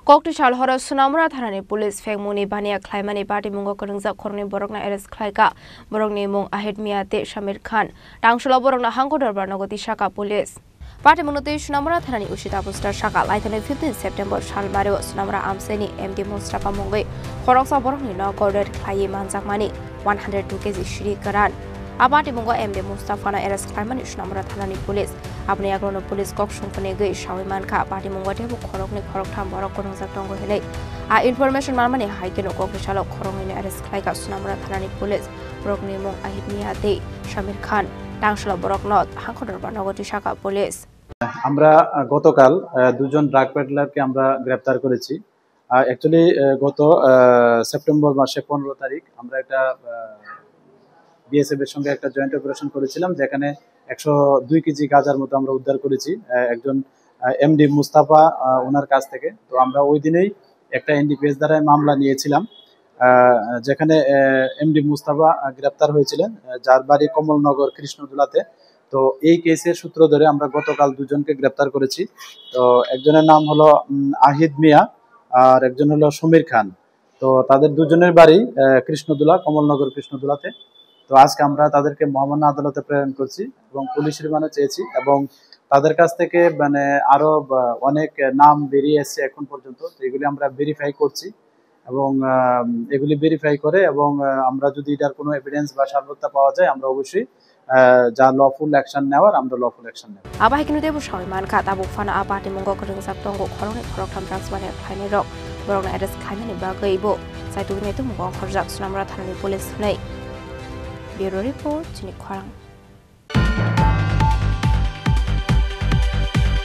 Koktisal horo Sunamura Thanani Police Fengmuni Bania Claimani Party Mungo Kurungzak Korni Borokna Eres Klaika Borokni Mung Ahid Miate Shamir Khan Tangshula Borokna Hangodor Barnagoti Shaka Police Party Munote Sunamura Thanani Ushita Buster Shaka Laitane 15 September Shalmario Sunamura Amseni MD Mustafa Mungai Horoksa Borokni no Gorded Klayi Manzakmani 102 kg Shri Karan Abati Mungo MD Mustafa na Eres Klaimani Sunamura Thanani Police Abni Agrono Police Kok Shungpane Gai Shawiman Ka Party Mungo Tebu Korokni Korok Tham Borok Kurungzak Tongo Hele Information Marmani Haikino Kokishalo Korongini Eres Klaika Sunamura Thanani Police Borokni Mung Ahid Miate Shamir Khan Tangshula Borok Not Hankodor Barnagoti Shaka Police আমরা গতকাল দুজন drug পেডলারকে আমরা গ্রেফতার করেছি actually গত September মাসে 15 তারিখ আমরা একটা বিএসএফ এর সঙ্গে একটা জয়েন্ট অপারেশন করেছিলাম যেখানে 102 কেজি গাঁজার মতো আমরা উদ্ধার করেছি একজন এমডি মুস্তাফা ওনার কাছ থেকে তো আমরা ওই দিনেই একটা এনডিপিএস দ্বারা মামলা নিয়েছিলাম যেখানে এমডি মুস্তাফা গ্রেফতার হয়েছিলেন যার বাড়ি কমলনগর কৃষ্ণদুলাতে তো এই কেসের সূত্র ধরে আমরা গতকাল দুজনকে গ্রেফতার করেছি তো একজনের নাম হলো আহিদ মিয়া আর একজন হলো সমীর খান তো তাদের দুজনের বাড়ি কৃষ্ণদুলা কমলনগর কৃষ্ণদুলাতে তো আজকে আমরা তাদেরকে মহামান্য আদালতে প্রেরণ করছি এবং পুলিশ রিমান্ডে চেয়েছি এবং তাদের কাছ থেকে মানে আরো অনেক নাম বেরিয়ে এসেছে এখন পর্যন্ত তো এগুলি আমরা ভেরিফাই করছি এবং এগুলি ভেরিফাই করে এবং আমরা যদি এটার কোনো এভিডেন্স বা সাক্ষ্য পাওয়া যায় আমরা অবশ্যই যা লফুল অ্যাকশন নেওয়ার আমরা লফুল অ্যাকশন নেব আবাই কিনু দেব সয়মান কা তাবু ফানা আপাটি মঙ্গ করংসাক টঙ্গো খরনে খরকথাম ড্রাগস বানে খাইনে রক বরং এড্রেস খাইনে বাগৈবো সাইতুনি তো মঙ্গ খরজাক সুনামরা থানানি পুলিশ নাই ব্যুরো রিপোর্ট চিনি খরাং